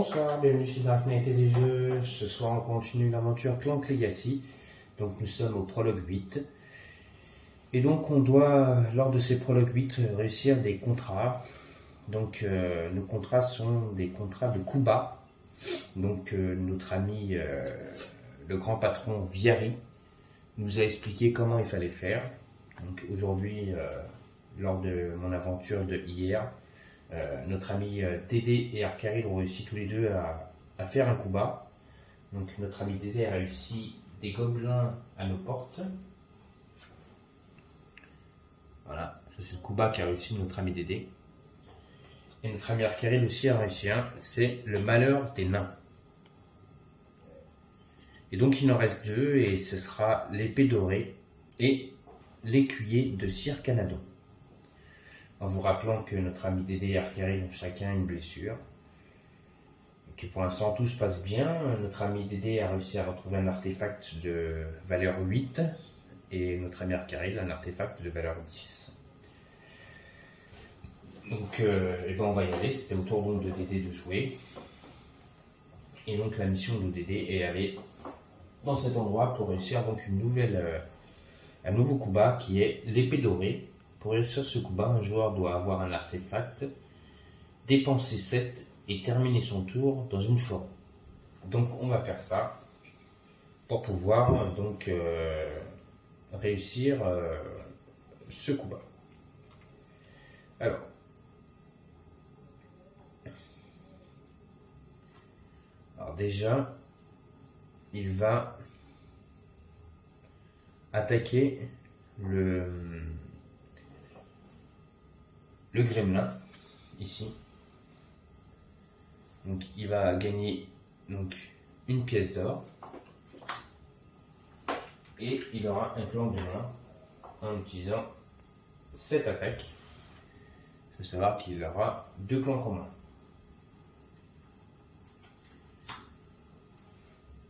Bonsoir, bienvenue chez Dark Knight et les jeux. Ce soir, on continue l'aventure Clank Legacy. Donc, nous sommes au prologue 8. Et donc, on doit, lors de ces prologues 8, réussir des contrats. Donc, nos contrats sont des contrats de coups bas. Donc, notre ami, le grand patron Viari, nous a expliqué comment il fallait faire. Donc, aujourd'hui, lors de mon aventure de hier, notre ami Dédé et Arcaril ont réussi tous les deux à faire un coup bas. Donc notre ami Dédé a réussi des gobelins à nos portes. Voilà, ça c'est le coup bas qu'a réussi notre ami Dédé. Et notre ami Arcaril aussi a réussi un, c'est le malheur des nains. Et donc il en reste deux, et ce sera l'épée dorée et l'écuyer de Sir Canadon. En vous rappelant que notre ami Dédé et Arcaril ont chacun une blessure. Et pour l'instant tout se passe bien. Notre ami Dédé a réussi à retrouver un artefact de valeur 8 et notre ami Arcaril un artefact de valeur 10. Donc on va y aller. C'était au tour donc de Dédé de jouer. Et donc la mission de Dédé est aller dans cet endroit pour réussir donc un nouveau coup bas qui est l'épée dorée. Pour réussir ce coup bas, un joueur doit avoir un artefact, dépenser 7 et terminer son tour dans une forêt. Donc on va faire ça pour pouvoir donc réussir ce coup bas. Alors déjà, il va attaquer le gremlin, ici. Donc il va gagner donc une pièce d'or. Et il aura un clan de main en utilisant cette attaque. Il faut savoir qu'il aura 2 clans communs.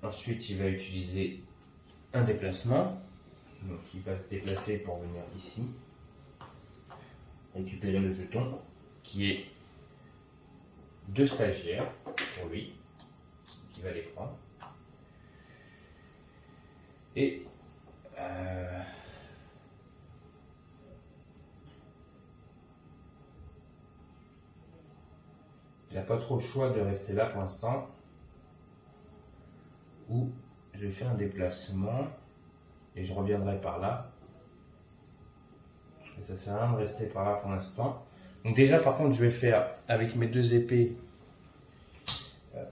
Ensuite, il va utiliser un déplacement. Donc il va se déplacer pour venir ici. Récupérer le jeton qui est 2 stagiaires pour lui qui va les prendre et il n'a pas trop le choix de rester là pour l'instant, ou je vais faire un déplacement et je reviendrai par là. Ça sert à rien de rester par là pour l'instant. Donc déjà par contre je vais faire avec mes 2 épées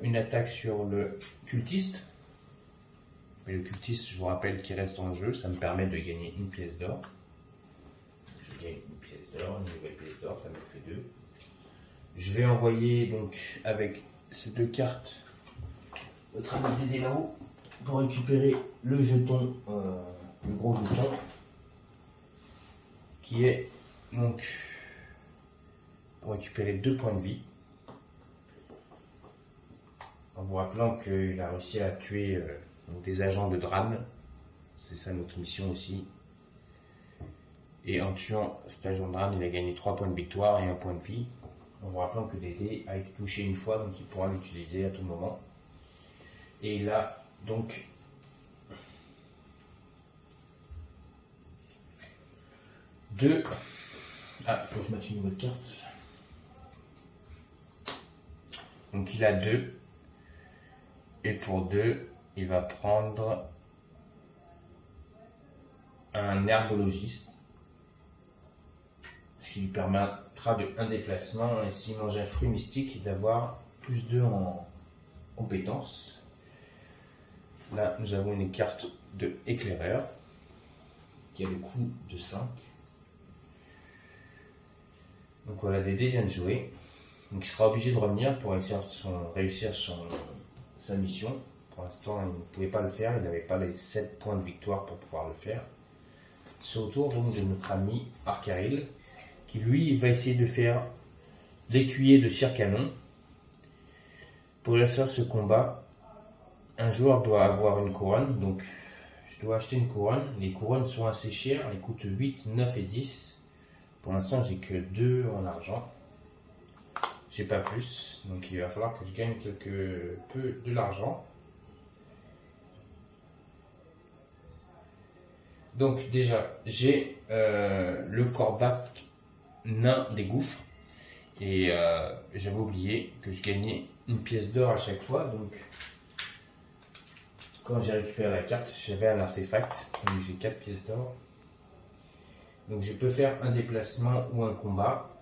une attaque sur le cultiste. Mais le cultiste, je vous rappelle qu'il reste en jeu, ça me permet de gagner une pièce d'or. Je gagne une pièce d'or, une nouvelle pièce d'or, ça me fait 2. Je vais envoyer donc avec ces 2 cartes notre ami Dédé là-haut pour récupérer le jeton, le gros jeton. Qui est donc pour récupérer 2 points de vie. En vous rappelant qu'il a réussi à tuer des agents de Dran. C'est ça notre mission aussi. Et en tuant cet agent de Dran, il a gagné 3 points de victoire et 1 point de vie. En vous rappelant que Dédé a été touché une fois, donc il pourra l'utiliser à tout moment. Et il a donc il faut que je mette une nouvelle carte. Donc il a 2. Et pour 2, il va prendre un herbologiste. Ce qui lui permettra de un déplacement. Et s'il mange un fruit mystique, d'avoir plus 2 en compétences. Là, nous avons une carte de éclaireur. Qui a le coût de 5. Donc voilà, Dédé vient de jouer. Donc il sera obligé de revenir pour réussir sa mission. Pour l'instant, il ne pouvait pas le faire. Il n'avait pas les 7 points de victoire pour pouvoir le faire. C'est au tour donc de notre ami Arcaril, qui lui va essayer de faire l'écuyer de Sir Canon. Pour réussir ce combat, un joueur doit avoir une couronne. Donc je dois acheter une couronne. Les couronnes sont assez chères. Elles coûtent 8, 9 et 10. Pour l'instant, j'ai que 2 en argent. j'ai pas plus, donc il va falloir que je gagne quelque peu de l'argent. Donc déjà, j'ai le corbac nain des gouffres. Et j'avais oublié que je gagnais une pièce d'or à chaque fois. Donc quand j'ai récupéré la carte, j'avais un artefact. Donc j'ai 4 pièces d'or. Donc je peux faire un déplacement ou un combat.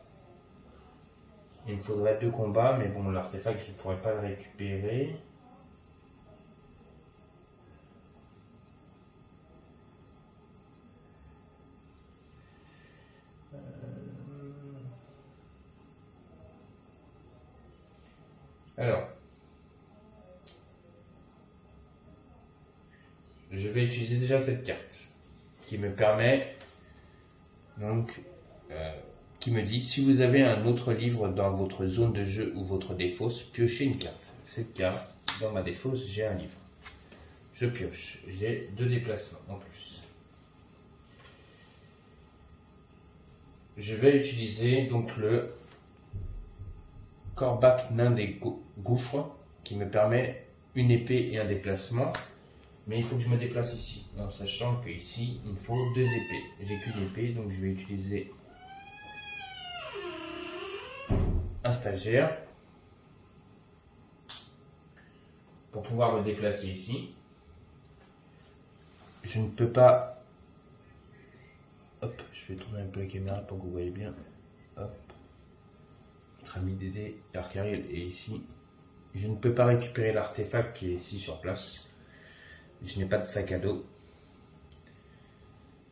Il me faudrait 2 combats, mais bon, l'artefact, je ne pourrais pas le récupérer. Alors, je vais utiliser déjà cette carte qui me permet, donc, qui me dit si vous avez un autre livre dans votre zone de jeu ou votre défausse, piochez une carte. Cette carte, dans ma défausse, j'ai un livre. Je pioche, j'ai 2 déplacements en plus. Je vais utiliser donc le corbac nain des gouffres qui me permet une épée et un déplacement, mais il faut que je me déplace ici, en sachant que ici il me faut 2 épées. J'ai qu'une épée, donc je vais utiliser un stagiaire pour pouvoir me déplacer ici. Je ne peux pas. Hop, je vais tourner un peu la caméra pour que vous voyez bien. Hop. Notre ami Dédé, Arcariel est ici. Je ne peux pas récupérer l'artefact qui est ici sur place. Je n'ai pas de sac à dos.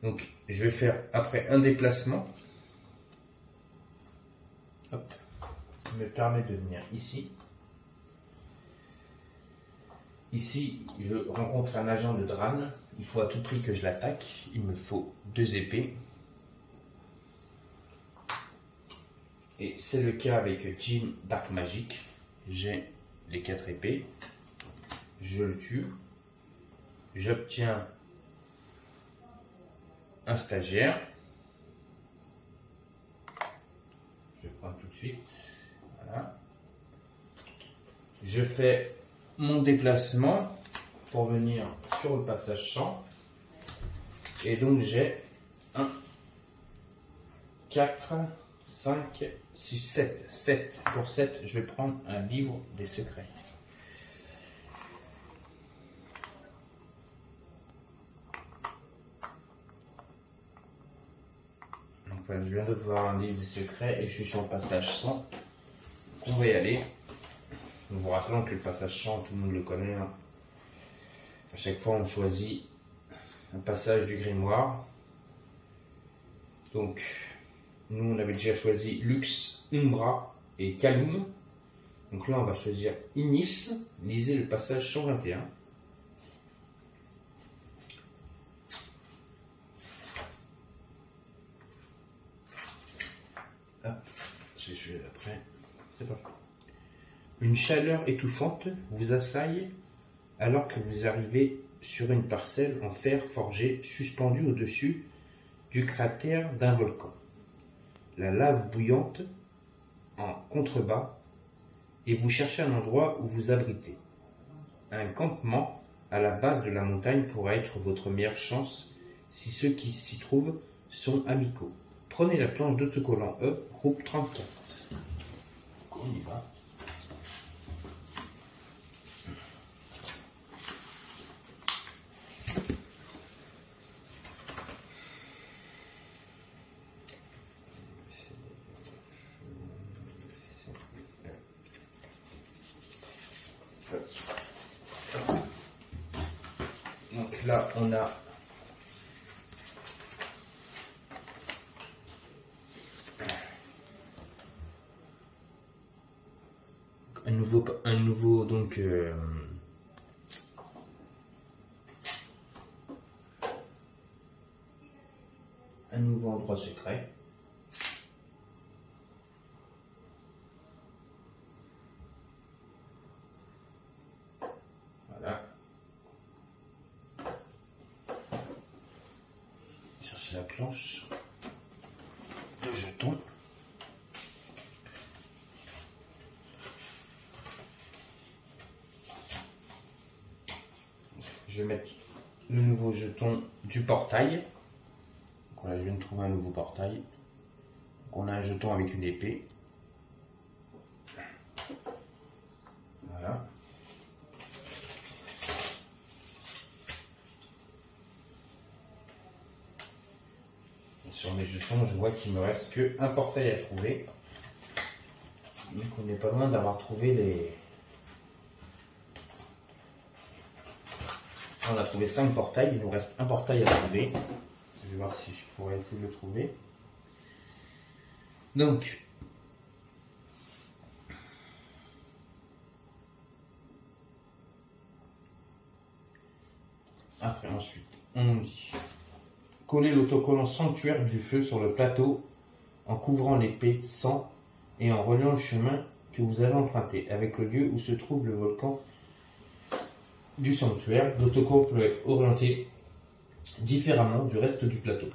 Donc, je vais faire après un déplacement. Hop. Qui me permet de venir ici. Ici, je rencontre un agent de Dran. Il faut à tout prix que je l'attaque. Il me faut 2 épées. Et c'est le cas avec Jim Dark Magic. J'ai les 4 épées. Je le tue. J'obtiens un stagiaire. Je prends tout de suite. Voilà. Je fais mon déplacement pour venir sur le passage champ. Et donc j'ai 1, 4, 5, 6, 7. 7. Pour 7, je vais prendre un livre des secrets. Donc voilà, je viens de voir un livre des secrets et je suis sur le passage 100. On va y aller. Nous vous rappelons que le passage 100, tout le monde le connaît. Hein. À chaque fois, on choisit un passage du grimoire. Donc, nous, on avait déjà choisi Lux, Umbra et Kalum. Donc là, on va choisir Inis. Lisez le passage 121. Hop, je vais suivre après. C'est parti. Une chaleur étouffante vous assaille alors que vous arrivez sur une parcelle en fer forgé suspendue au-dessus du cratère d'un volcan. La lave bouillante en contrebas et vous cherchez un endroit où vous abriter. Un campement à la base de la montagne pourra être votre meilleure chance si ceux qui s'y trouvent sont amicaux. Prenez la planche d'autocollant E, groupe 34. On y va. Donc là, on a un nouveau donc un nouveau endroit secret. Voilà. Chercher la planche de jetons. je vais mettre le nouveau jeton du portail. Donc voilà, je viens de trouver un nouveau portail. Donc on a un jeton avec une épée. Voilà. Et sur mes jetons, je vois qu'il me reste qu'un portail à trouver. Donc on n'est pas loin d'avoir trouvé les... On a trouvé 5 portails, il nous reste un portail à trouver. Je vais voir si je pourrais essayer de le trouver. Donc, après, ensuite, on nous dit coller l'autocollant sanctuaire du feu sur le plateau en couvrant l'épée sang et en reliant le chemin que vous avez emprunté avec le lieu où se trouve le volcan du sanctuaire. L'autocollant peut être orienté différemment du reste du plateau.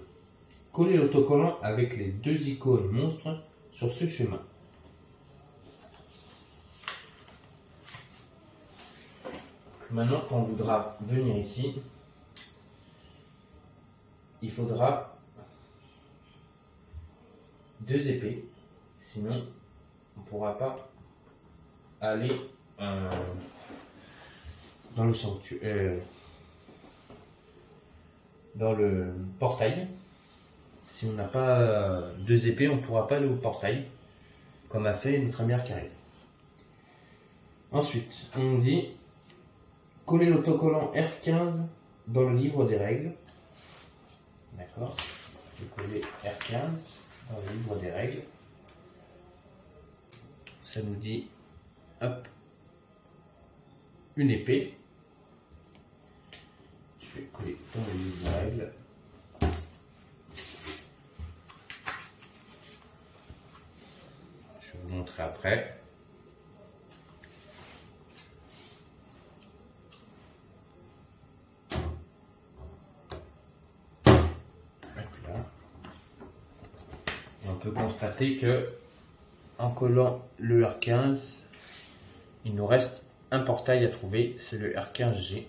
Collez l'autocollant avec les 2 icônes monstres sur ce chemin. Donc maintenant, quand on voudra venir ici, il faudra 2 épées, sinon on ne pourra pas aller dans le sanctuaire, dans le portail. Si on n'a pas 2 épées, on ne pourra pas aller au portail, comme a fait notre ami Arcaril. Ensuite, on nous dit coller l'autocollant F15 dans le livre des règles. D'accord. Je vais coller R15 dans le livre des règles. Ça nous dit, hop, une épée. Je vais coller dans le livre des règles. Je vais vous montrer après. On peut constater que en collant le R15, il nous reste un portail à trouver, c'est le R15G.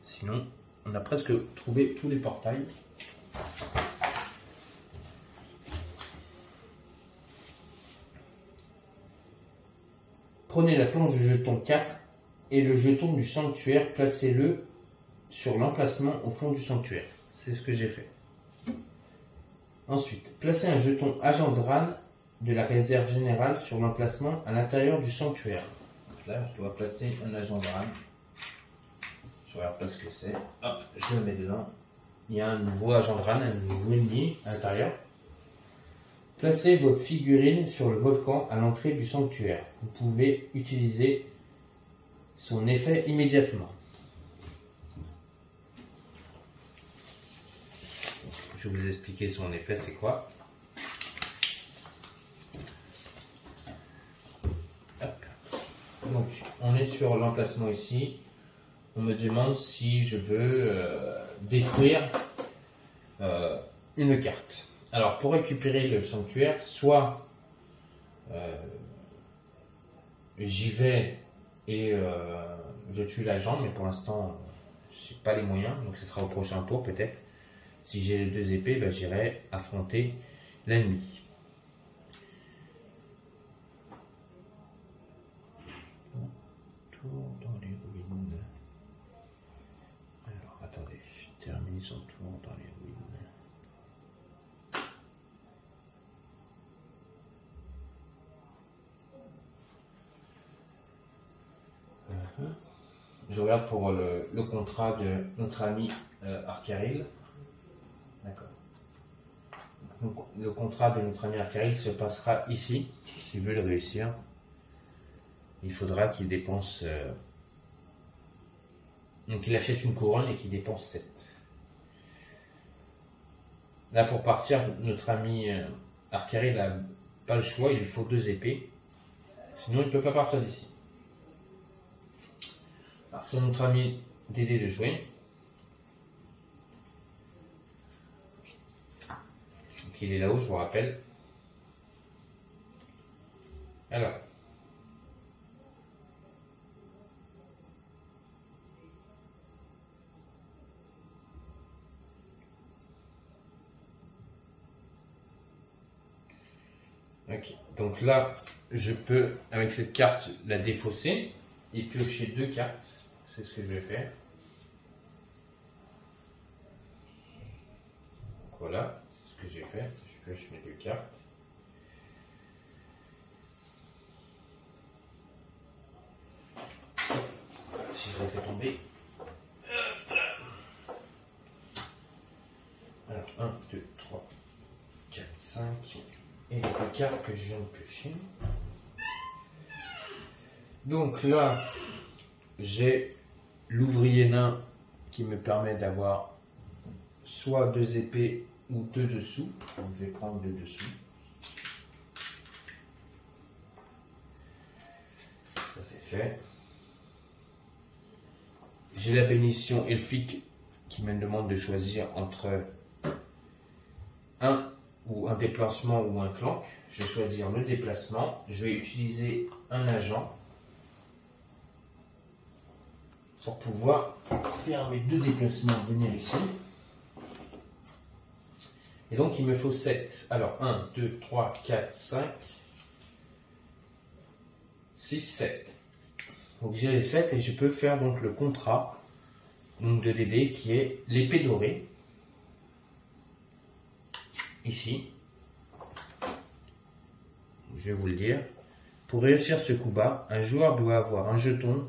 Sinon, on a presque trouvé tous les portails. Prenez la planche du jeton 4 et le jeton du sanctuaire, placez-le sur l'emplacement au fond du sanctuaire. C'est ce que j'ai fait. Ensuite, placez un jeton agent Dran de la réserve générale sur l'emplacement à l'intérieur du sanctuaire. Donc là, je dois placer un agent Dran. Je regarde pas ce que c'est. Hop, je le mets dedans. Il y a un nouveau agent Dran, un nouveau ennemi à l'intérieur. Placez votre figurine sur le volcan à l'entrée du sanctuaire. Vous pouvez utiliser son effet immédiatement. Je vais vous expliquer son effet, c'est quoi. Hop. Donc, on est sur l'emplacement ici. On me demande si je veux détruire une carte. Alors, pour récupérer le sanctuaire, soit j'y vais et je tue l'agent, mais pour l'instant, je n'ai pas les moyens, donc ce sera au prochain tour peut-être. Si j'ai les 2 épées, ben, j'irai affronter l'ennemi. Tour dans les ruines. Alors, attendez, termine son tour dans les ruines. Je regarde pour le contrat de notre ami Arcaril. D'accord. Donc, le contrat de notre ami Arcaril se passera ici. S'il veut le réussir, il faudra qu'il dépense. Donc, il achète une couronne et qu'il dépense 7. Là, pour partir, notre ami Arcaril n'a pas le choix, il lui faut 2 épées. Sinon, il ne peut pas partir d'ici. Alors, c'est notre ami d'aider de jouer. Donc, il est là-haut, je vous rappelle. Alors. Donc là, je peux, avec cette carte, la défausser et piocher 2 cartes. C'est ce que je vais faire. Voilà, c'est ce que j'ai fait. Je pioche mes 2 cartes. Si je la fais tomber. Alors, 1, 2, 3, 4, 5. Et les 2 cartes que je viens de piocher. Donc là, j'ai l'ouvrier nain qui me permet d'avoir soit 2 épées ou 2 dessous. Donc je vais prendre 2 dessous. Ça c'est fait. J'ai la bénédiction elfique qui me demande de choisir entre un déplacement ou un clank. Je vais choisir le déplacement. Je vais utiliser un agent pour pouvoir faire mes 2 déplacements, venir ici. Et donc il me faut 7. Alors 1, 2, 3, 4, 5, 6, 7. Donc j'ai les 7 et je peux faire donc le contrat donc, de DD qui est l'épée dorée. Ici. Je vais vous le dire. Pour réussir ce coup bas, un joueur doit avoir un jeton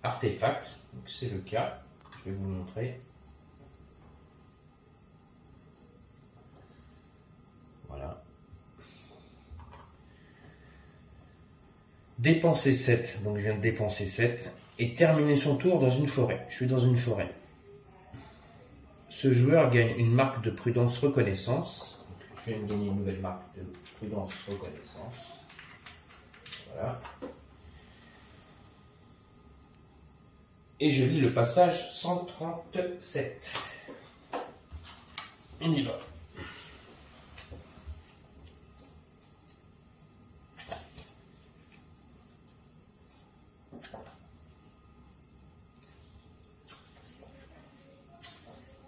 artefact. C'est le cas. Je vais vous montrer. Voilà. Dépenser 7. Donc je viens de dépenser 7. Et terminer son tour dans une forêt. Je suis dans une forêt. Ce joueur gagne une marque de prudence reconnaissance. Donc, je viens de gagner une nouvelle marque de prudence reconnaissance. Voilà. Et je lis le passage 137. On y va.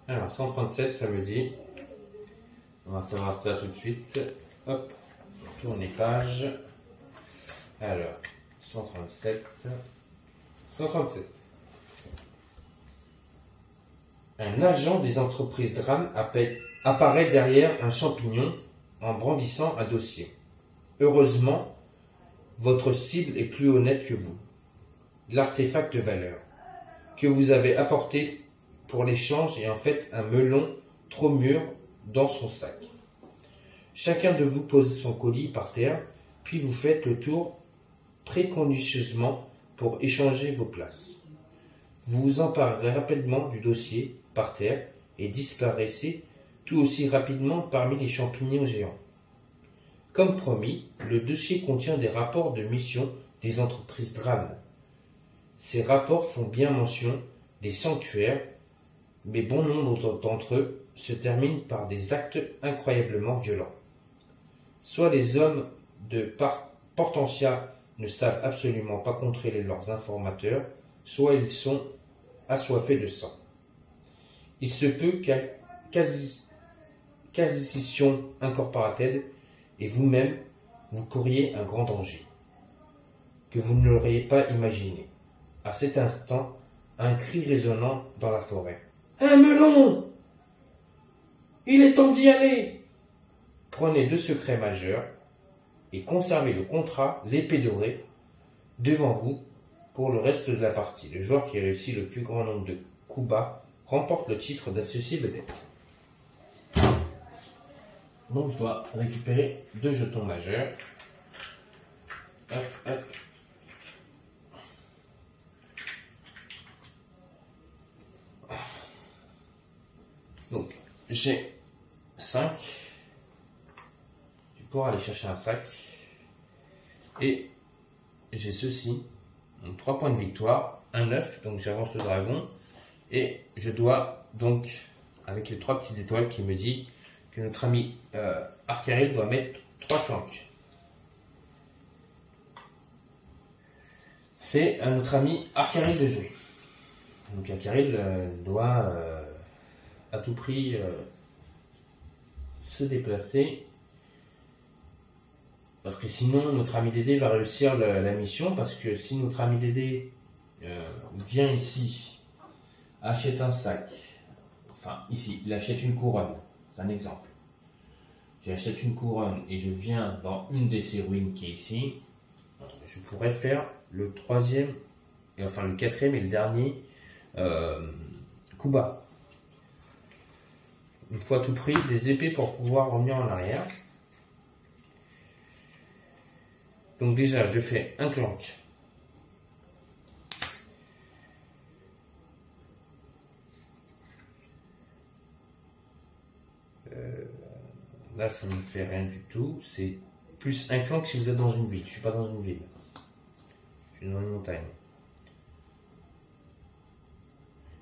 Alors, 137, ça me dit, on va savoir ça tout de suite. Hop, on tourne les pages. Alors, 137. 137. Un agent des entreprises Dran apparaît derrière un champignon en brandissant un dossier. Heureusement, votre cible est plus honnête que vous. L'artefact de valeur que vous avez apporté pour l'échange est en fait un melon trop mûr dans son sac. Chacun de vous pose son colis par terre, puis vous faites le tour précautionneusement pour échanger vos places. Vous vous emparez rapidement du dossier par terre et disparaissez tout aussi rapidement parmi les champignons géants. Comme promis, le dossier contient des rapports de mission des entreprises Dran. Ces rapports font bien mention des sanctuaires, mais bon nombre d'entre eux se terminent par des actes incroyablement violents. Soit les hommes de Portentia ne savent absolument pas contrôler leurs informateurs, soit ils sont assoiffés de sang. Il se peut qu'Acquisition Incorporated et vous-même vous couriez un grand danger, que vous ne l'auriez pas imaginé. À cet instant, un cri résonnant dans la forêt. Un melon! Il est temps d'y aller! Prenez 2 secrets majeurs et conservez le contrat, l'épée dorée, devant vous pour le reste de la partie. Le joueur qui réussit le plus grand nombre de coups bas remporte le titre d'associé vedette. Donc je dois récupérer 2 jetons majeurs. Hop, hop. Donc, j'ai 5. Je vais pouvoir aller chercher un sac. Et j'ai ceci. Donc, 3 points de victoire. Un 9. Donc, j'avance le dragon. Et je dois, donc, avec les 3 petites étoiles qui me dit que notre ami Arcaril doit mettre 3 flancs. C'est à notre ami Arcaril de jouer. Donc, Arcaril doit à tout prix se déplacer Parce que sinon, notre ami Dédé va réussir la mission. Parce que si notre ami Dédé vient ici, achète un sac. Enfin, ici, il achète une couronne. C'est un exemple. J'achète une couronne et je viens dans une de ces ruines qui est ici. Je pourrais faire le troisième, enfin le quatrième et le dernier coup bas. Une fois tout pris, des épées pour pouvoir revenir en arrière. Donc déjà, je fais un clank. Là, ça ne me fait rien du tout. C'est plus un clank si vous êtes dans une ville. Je ne suis pas dans une ville. Je suis dans une montagne.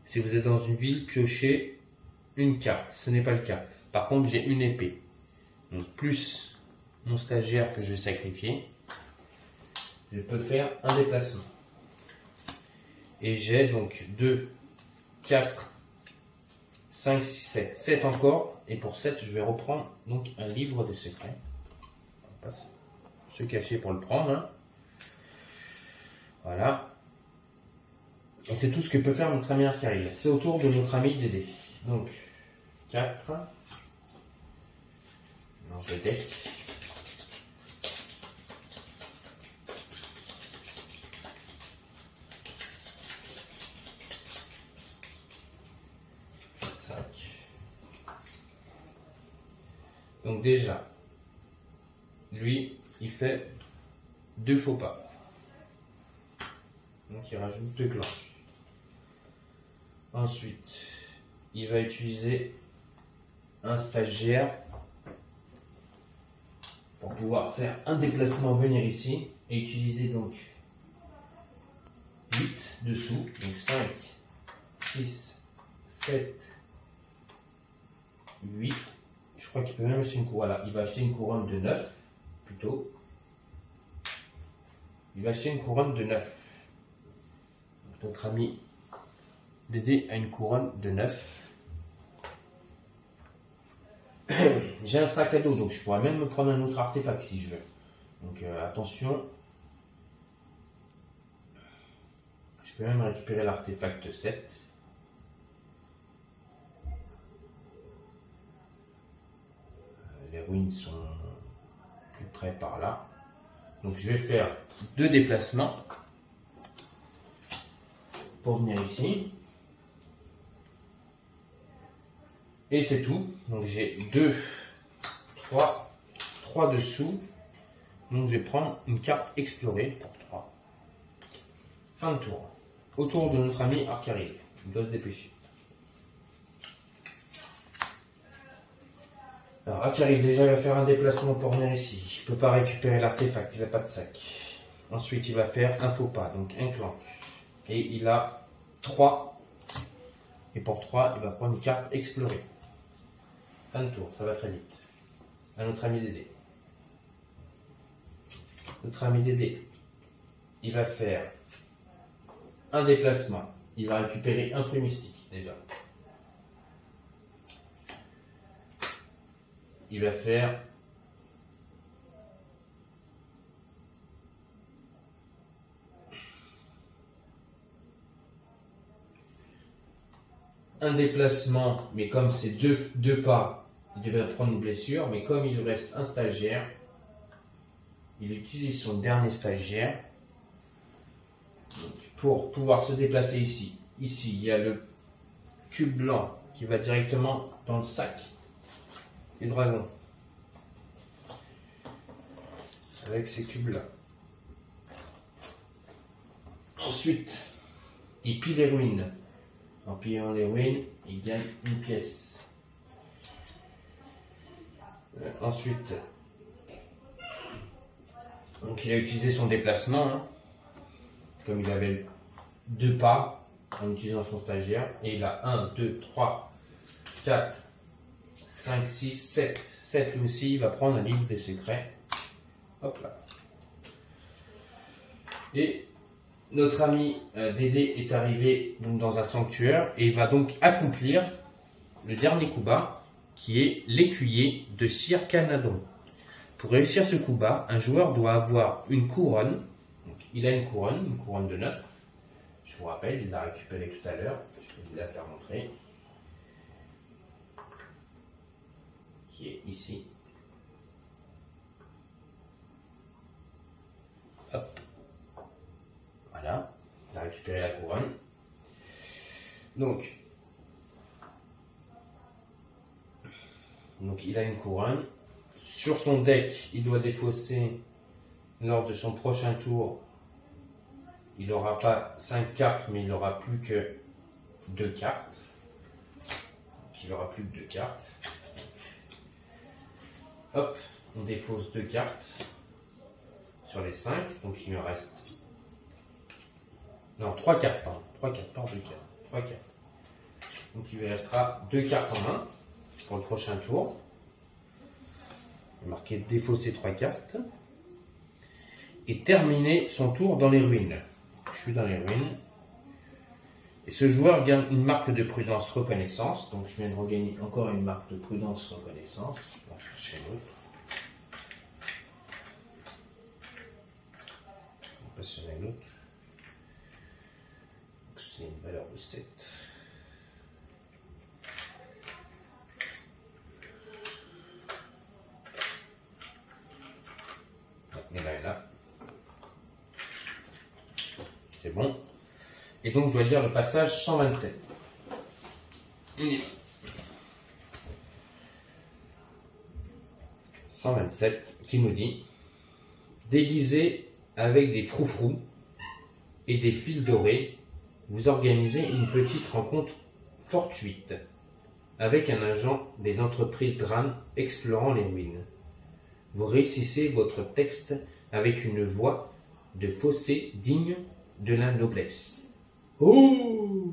Si vous êtes dans une ville, piochez une carte. Ce n'est pas le cas. Par contre, j'ai une épée. Donc, plus mon stagiaire que je vais sacrifier, je peux faire un déplacement. Et j'ai donc 2, 4, 5, 6, 7. 7 encore. Et pour 7, je vais reprendre donc un livre des secrets. On va se cacher pour le prendre. Hein. Voilà. Et c'est tout ce que peut faire notre ami Arcariel. C'est au tour de notre ami Dédé. Donc, 4. Non, je deck. Donc déjà, lui, il fait 2 faux pas. Donc il rajoute 2 clanches. Ensuite, il va utiliser un stagiaire pour pouvoir faire un déplacement, venir ici et utiliser donc 8 dessous. Donc 5, 6, 7, 8. Je crois qu'il peut même acheter une couronne. Voilà, il va acheter une couronne de 9, plutôt. Il va acheter une couronne de 9. Donc, notre ami Dédé a une couronne de 9. J'ai un sac à dos, donc je pourrais même me prendre un autre artefact si je veux. Donc attention. Je peux même récupérer l'artefact 7. Les ruines sont plus près par là. Donc je vais faire 2 déplacements pour venir ici. Et c'est tout. Donc j'ai 2, 3 dessous. Donc je vais prendre une carte explorée pour 3. Fin de tour. Autour de notre ami Arcariel. Il doit se dépêcher. Alors, Arcariel, déjà, il va faire un déplacement pour venir ici. Je ne peux pas récupérer l'artefact, il n'a pas de sac. Ensuite, il va faire un faux pas, donc un clank. Et il a 3. Et pour 3, il va prendre une carte explorée. Fin de tour, ça va très vite. À notre ami Dédé. Notre ami Dédé, il va faire un déplacement. Il va récupérer un fruit mystique, déjà. Il va faire un déplacement, mais comme c'est deux pas, il devrait prendre une blessure, mais comme il lui reste un stagiaire, il utilise son dernier stagiaire pour pouvoir se déplacer ici. Ici, il y a le cube blanc qui va directement dans le sac du dragon. Avec ces cubes-là. Ensuite, il pille les ruines. En pillant les ruines, il gagne une pièce. Ensuite, donc il a utilisé son déplacement. Hein, comme il avait 2 pas en utilisant son stagiaire. Et il a 1, 2, 3, 4, 5, 6, 7. 7 lui aussi, il va prendre un livre des secrets. Hop là. Et notre ami Dédé est arrivé donc dans un sanctuaire et il va donc accomplir le dernier coup bas qui est l'écuyer de Sir Canadon. Pour réussir ce coup bas, un joueur doit avoir une couronne. Donc, il a une couronne de 9. Je vous rappelle, il l'a récupérée tout à l'heure. Je vais vous la faire montrer. Qui est ici. Hop. Voilà. Il a récupéré la couronne. Donc il a une couronne. Sur son deck, il doit défausser lors de son prochain tour. Il n'aura pas 5 cartes, mais il n'aura plus que 2 cartes. Donc il n'aura plus que 2 cartes. Hop, on défausse 2 cartes sur les 5. Donc il me reste... Non, 3 cartes, pardon. 3 cartes, pas 2 cartes. 3 cartes. Donc il lui restera 2 cartes en main pour le prochain tour. Je vais marquer défausser 3 cartes. Et terminer son tour dans les ruines. Je suis dans les ruines. Et ce joueur gagne une marque de prudence reconnaissance. Donc je viens de regagner encore une marque de prudence reconnaissance. On va chercher l'autre. On va passer à l'autre. C'est une valeur de 7. Et là et là. C'est bon. Et donc je dois lire le passage 127. 127 qui nous dit: déguisé avec des froufrous et des fils dorés, vous organisez une petite rencontre fortuite avec un agent des entreprises Dran explorant les ruines. Vous réussissez votre texte avec une voix de fausset digne de la noblesse. Oh!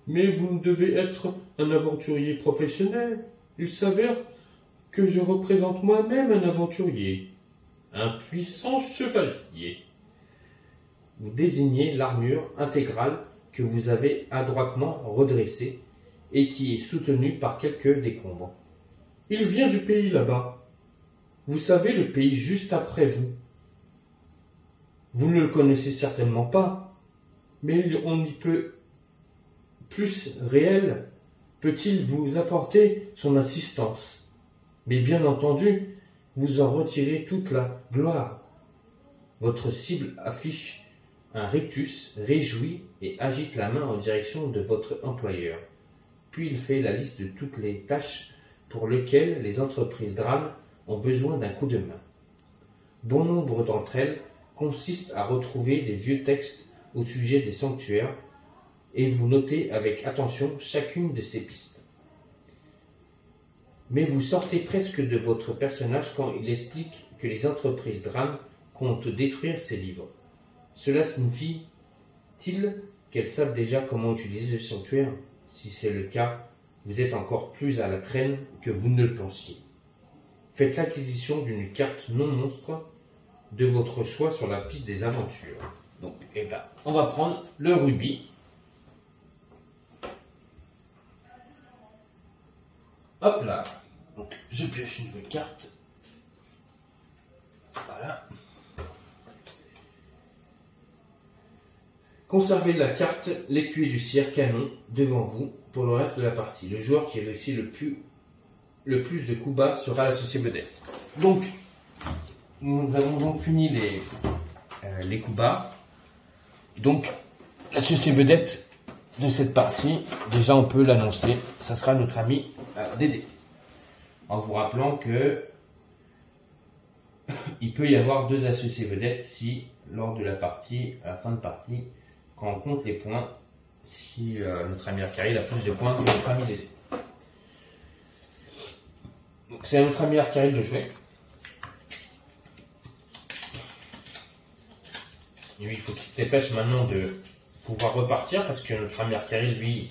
Mais vous devez être un aventurier professionnel. Il s'avère que je représente moi-même un aventurier, un puissant chevalier. Vous désignez l'armure intégrale que vous avez adroitement redressée et qui est soutenue par quelques décombres. Il vient du pays là-bas. Vous savez, le pays juste après vous. Vous ne le connaissez certainement pas, mais on y peut plus réel peut-il vous apporter son assistance. Mais bien entendu, vous en retirez toute la gloire. Votre cible affiche un rictus réjoui et agite la main en direction de votre employeur. Puis il fait la liste de toutes les tâches pour lesquelles les entreprises Dran ont besoin d'un coup de main. Bon nombre d'entre elles consistent à retrouver des vieux textes au sujet des sanctuaires et vous notez avec attention chacune de ces pistes. Mais vous sortez presque de votre personnage quand il explique que les entreprises Dran comptent détruire ces livres. Cela signifie-t-il qu'elles savent déjà comment utiliser le sanctuaire? Si c'est le cas, vous êtes encore plus à la traîne que vous ne le pensiez. Faites l'acquisition d'une carte non monstre de votre choix sur la piste des aventures. Donc, on va prendre le rubis. Hop là. Donc, je pioche une nouvelle carte. Voilà. Conservez la carte l'écuyer du cire canon devant vous pour le reste de la partie. Le joueur qui réussit le plus de coups bas sera l'associé vedette. Donc, nous avons donc fini les coups bas. Donc, l'associé vedette de cette partie, déjà on peut l'annoncer, ça sera notre ami Dédé. En vous rappelant que il peut y avoir 2 associés vedettes si, lors de la partie, à la fin de partie, quand on compte les points, si notre ami Arcari a plus de points que notre ami Dédé. Donc c'est à notre ami Arcari de jouer. Et lui, il faut qu'il se dépêche maintenant de pouvoir repartir parce que notre ami Arcari, lui,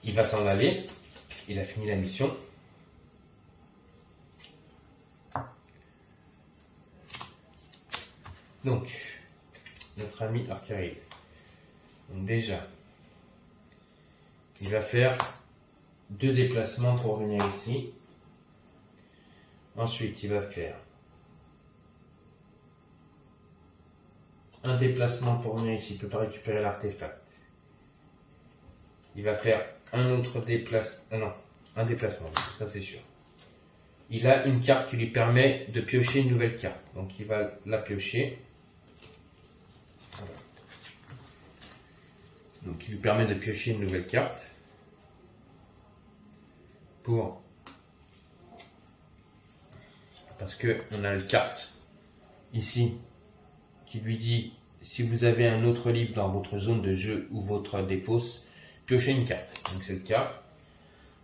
il va s'en aller. Il a fini la mission. Donc, notre ami Arcari. Donc déjà, il va faire 2 déplacements pour venir ici. Ensuite, il va faire un déplacement pour venir ici. Il ne peut pas récupérer l'artefact. Il va faire un autre déplacement. Non, un déplacement, ça c'est sûr. Il a une carte qui lui permet de piocher une nouvelle carte. Donc il va la piocher. Voilà. Donc il lui permet de piocher une nouvelle carte. Parce qu'on a une carte ici qui lui dit si vous avez un autre livre dans votre zone de jeu ou votre défausse, piochez une carte. Donc c'est le cas.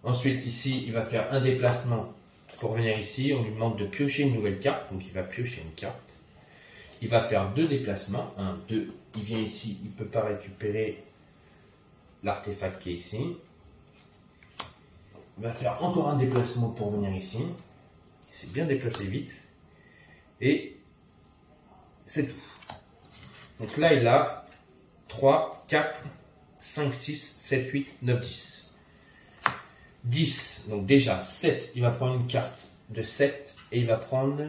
Ensuite ici il va faire un déplacement pour venir ici. On lui demande de piocher une nouvelle carte. Donc il va piocher une carte. Il va faire deux déplacements. 1, 2. Il vient ici. Il ne peut pas récupérer l'artefact qui est ici. Il va faire encore un déplacement pour venir ici. Il s'est bien déplacé vite. Et c'est tout. Donc là, il a 3, 4, 5, 6, 7, 8, 9, 10. 10. Donc déjà, 7. Il va prendre une carte de 7. Et il va prendre...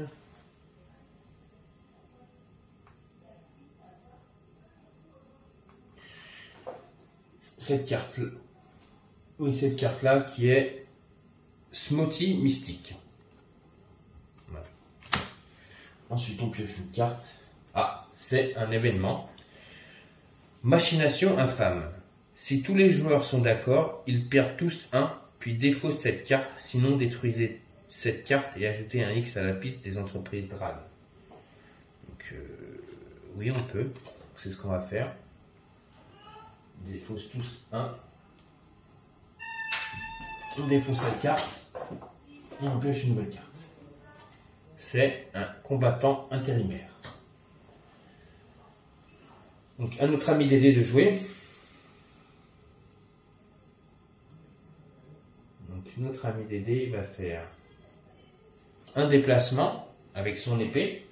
cette carte. Oui, cette carte-là qui est Smoothie Mystique. Voilà. Ensuite, on pioche une carte. Ah, c'est un événement. Machination infâme. Si tous les joueurs sont d'accord, ils perdent tous un, puis défaussent cette carte, sinon détruisez cette carte et ajoutez un X à la piste des entreprises Dral. Donc, oui, on peut. C'est ce qu'on va faire. On défausse tous un. On défausse cette carte et on pioche une nouvelle carte. C'est un combattant intérimaire. Donc à notre ami Dédé de jouer. Donc notre ami Dédé il va faire un déplacement avec son épée.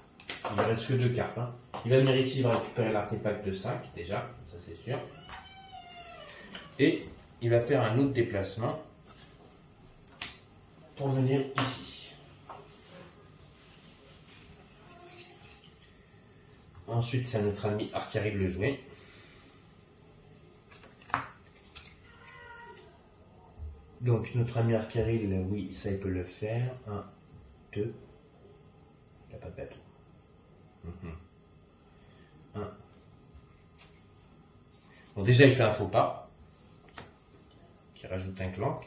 Il ne reste que 2 cartes. Hein. Il va venir ici, il va récupérer l'artefact de 5 déjà, ça c'est sûr. Et il va faire un autre déplacement pour venir ici. Ensuite, c'est à notre ami Arcari de le jouer. Donc, notre ami Arcari, oui, ça il peut le faire. 1, 2. Il n'a pas de bateau. 1. Bon, déjà, il fait un faux pas. Qui rajoute un clank.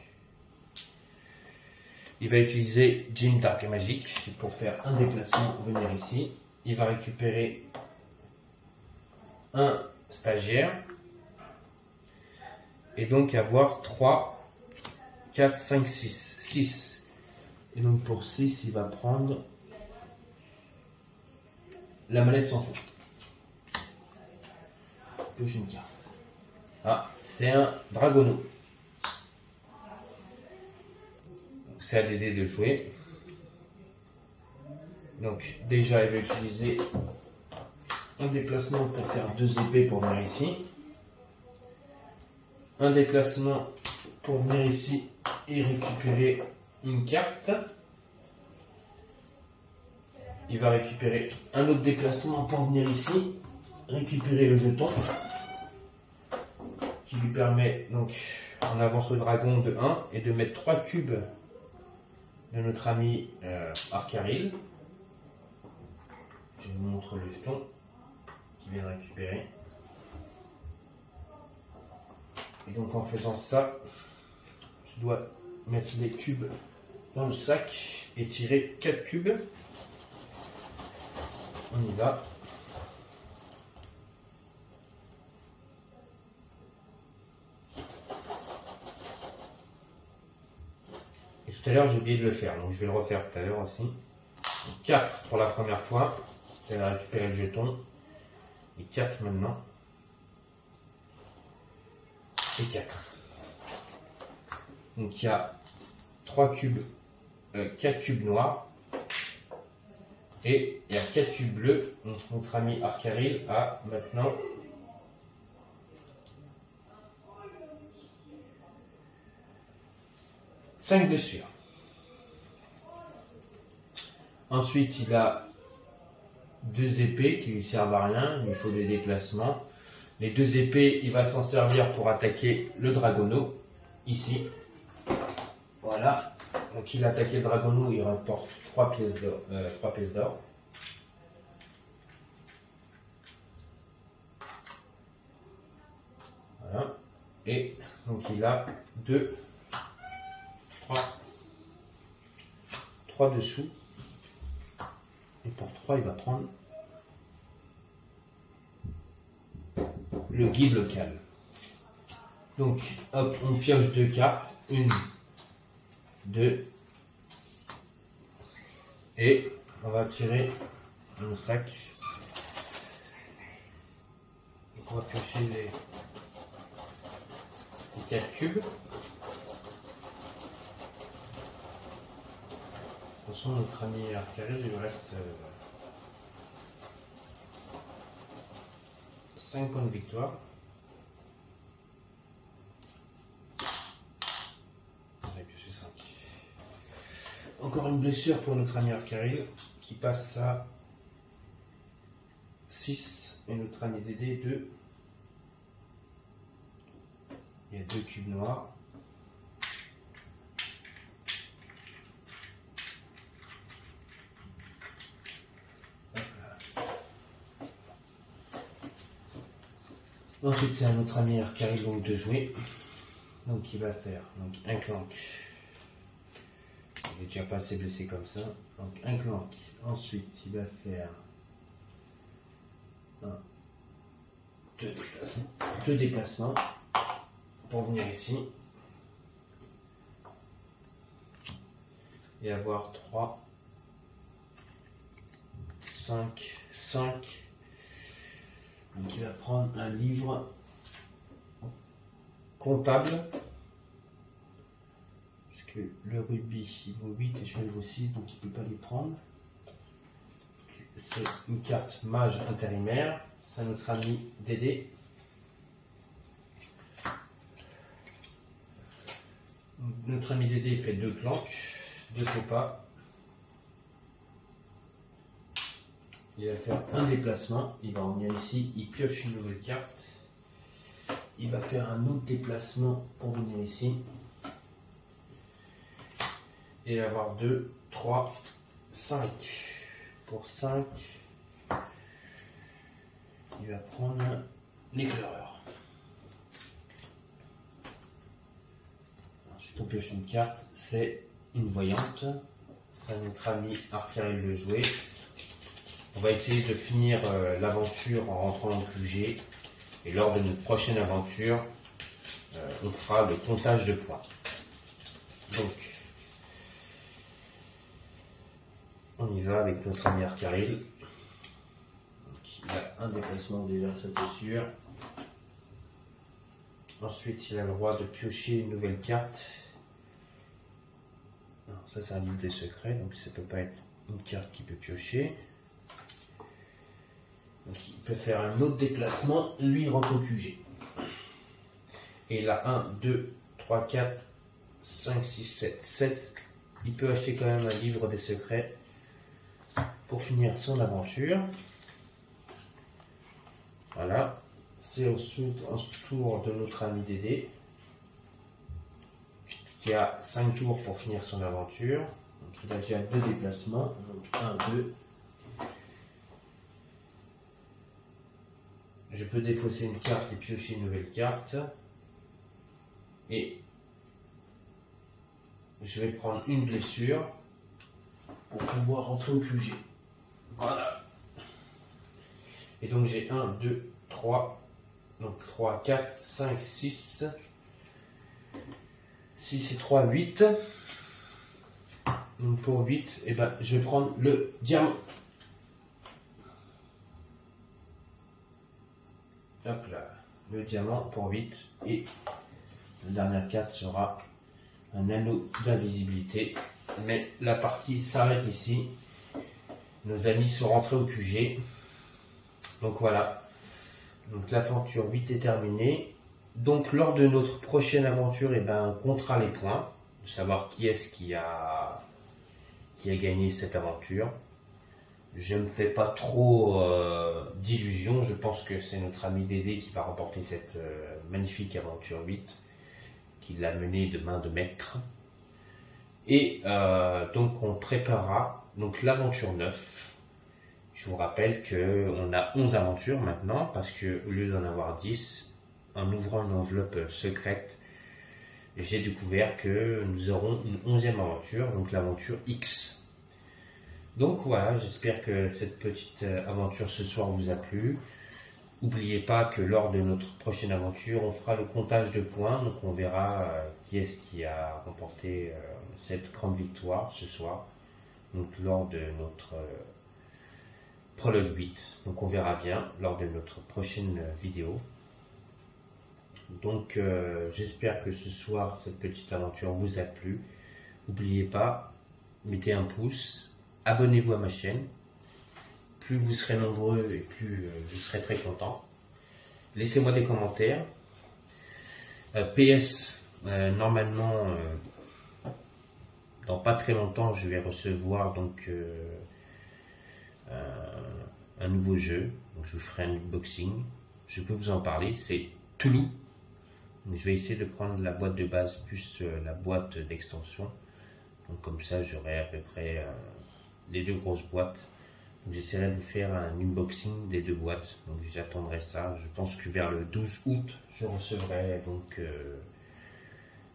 Il va utiliser Jin Dark et Magique pour faire un déplacement pour venir ici. Il va récupérer un stagiaire. Et donc avoir 3, 4, 5, 6. 6. Et donc pour 6, il va prendre la mallette sans fond. Touche une carte. Ah, c'est un Dragono. C'est à Dédé de jouer. Donc déjà il va utiliser un déplacement pour faire 2 épées pour venir ici. Un déplacement pour venir ici et récupérer une carte. Il va récupérer un autre déplacement pour venir ici, récupérer le jeton qui lui permet donc on avance le dragon de 1 et de mettre 3 cubes de notre ami Arcaril. Je vous montre le jeton qu'il vient de récupérer. Et donc en faisant ça, je dois mettre les cubes dans le sac et tirer 4 cubes. On y va. Et tout à l'heure, j'ai oublié de le faire, donc je vais le refaire tout à l'heure aussi. 4 pour la première fois, elle va récupérer le jeton. Et 4 maintenant. Et 4. Donc il y a 3 cubes, 4 cubes noirs. Et il y a 4 cubes bleus. Donc notre ami Arcaril a maintenant 5 blessures. Ensuite, il a 2 épées qui lui servent à rien, il lui faut des déplacements. Les 2 épées, il va s'en servir pour attaquer le Dragono, ici. Voilà. Donc il a attaqué le Dragono, il rapporte 3 pièces d'or. 3 pièces d'or. Voilà. Et donc il a 2, 3 dessous. Et pour 3, il va prendre le guide local. Donc, hop, on pioche 2 cartes. 1, 2. Et on va tirer mon sac. Donc, on va piocher les 4 cubes. De toute façon, notre ami Arcari, il lui reste 5 points de victoire. J'ai pioché 5. Encore une blessure pour notre ami Arcari qui passe à 6 et notre ami Dédé 2. Il y a 2 cubes noirs. Ensuite, c'est à notre ami Arcari donc de jouer. Donc, il va faire donc, un clank. Il est déjà pas assez blessé comme ça. Donc, un clank. Ensuite, il va faire 2 déplacements pour venir ici. Et avoir 3, 5, 5. Donc il va prendre un livre comptable. Parce que le rubis il vaut 8 et celui-là il vaut 6, donc il ne peut pas les prendre. C'est une carte mage intérimaire. C'est notre ami Dédé. Notre ami Dédé fait 2 planques, 2 faux pas. Il va faire un déplacement, il va revenir ici, il pioche une nouvelle carte. Il va faire un autre déplacement pour venir ici. Et il va avoir 2, 3, 5. Pour 5, il va prendre l'éclaireur. Ensuite on pioche une carte, c'est une voyante. C'est à notre ami Arcari de le jouer. On va essayer de finir l'aventure en rentrant en QG. Et lors de notre prochaine aventure, on fera le comptage de points. Donc, on y va avec notre ami Arcaril. Il a un déplacement déjà, ça c'est sûr. Ensuite, il a le droit de piocher une nouvelle carte. Non, ça c'est un livre des secrets, donc ça ne peut pas être une carte qui peut piocher. Donc il peut faire un autre déplacement, lui il rentre au QG. Et il a 1, 2, 3, 4, 5, 6, 7, 7. Il peut acheter quand même un livre des secrets pour finir son aventure. Voilà. C'est ensuite en tour de notre ami Dédé, qui a 5 tours pour finir son aventure. Donc il a déjà 2 déplacements. Donc 1, 2. Je peux défausser une carte et piocher une nouvelle carte. Et je vais prendre une blessure pour pouvoir rentrer au QG. Voilà. Et donc j'ai 1, 2, 3. Donc 3, 4, 5, 6. 6 et 3, 8. Donc pour 8, eh ben, je vais prendre le diamant. Hop là, le diamant pour 8. Et la dernière carte sera un anneau d'invisibilité. Mais la partie s'arrête ici. Nos amis sont rentrés au QG. Donc voilà. Donc l'aventure 8 est terminée. Donc lors de notre prochaine aventure, eh ben, on comptera les points. De savoir qui est-ce qui qui a gagné cette aventure. Je ne me fais pas trop d'illusions. Je pense que c'est notre ami Dédé qui va remporter cette magnifique aventure 8, qui l'a menée de main de maître. Et donc on préparera donc l'aventure 9. Je vous rappelle qu'on a 11 aventures maintenant, parce que au lieu d'en avoir 10, en ouvrant une enveloppe secrète, j'ai découvert que nous aurons une 11e aventure, donc l'aventure X. Donc voilà, j'espère que cette petite aventure ce soir vous a plu. N'oubliez pas que lors de notre prochaine aventure, on fera le comptage de points, donc on verra qui est-ce qui a remporté cette grande victoire ce soir, donc lors de notre prologue 8. Donc on verra bien lors de notre prochaine vidéo. Donc j'espère que ce soir cette petite aventure vous a plu. N'oubliez pas, mettez un pouce, abonnez-vous à ma chaîne. Plus vous serez nombreux et plus je serai très content. Laissez-moi des commentaires. PS, normalement, dans pas très longtemps, je vais recevoir donc un nouveau jeu. Donc, je vous ferai un unboxing. Je peux vous en parler. C'est Toulouse. Je vais essayer de prendre la boîte de base plus la boîte d'extension. Donc comme ça, j'aurai à peu près les deux grosses boîtes. J'essaierai de vous faire un unboxing des deux boîtes. Donc j'attendrai ça. Je pense que vers le 12 août, je recevrai donc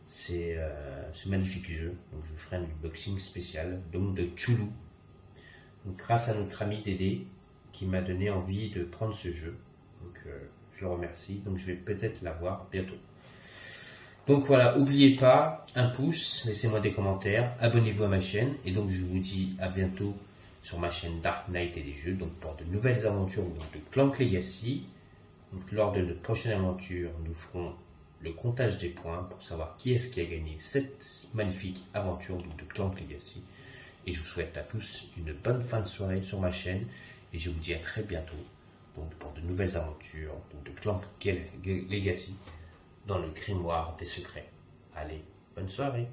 ce magnifique jeu. Donc je vous ferai un unboxing spécial donc de Toulouse. Donc grâce à notre ami Dédé qui m'a donné envie de prendre ce jeu. Donc je le remercie. Donc je vais peut-être l'avoir bientôt. Donc voilà, n'oubliez pas, un pouce, laissez-moi des commentaires, abonnez-vous à ma chaîne, et donc je vous dis à bientôt sur ma chaîne Dark Knight et des jeux, donc pour de nouvelles aventures donc de Clank Legacy. Donc lors de notre prochaine aventure, nous ferons le comptage des points pour savoir qui est-ce qui a gagné cette magnifique aventure donc de Clank Legacy. Et je vous souhaite à tous une bonne fin de soirée sur ma chaîne, et je vous dis à très bientôt donc pour de nouvelles aventures donc de Clank Legacy. Dans le grimoire des secrets. Allez, bonne soirée.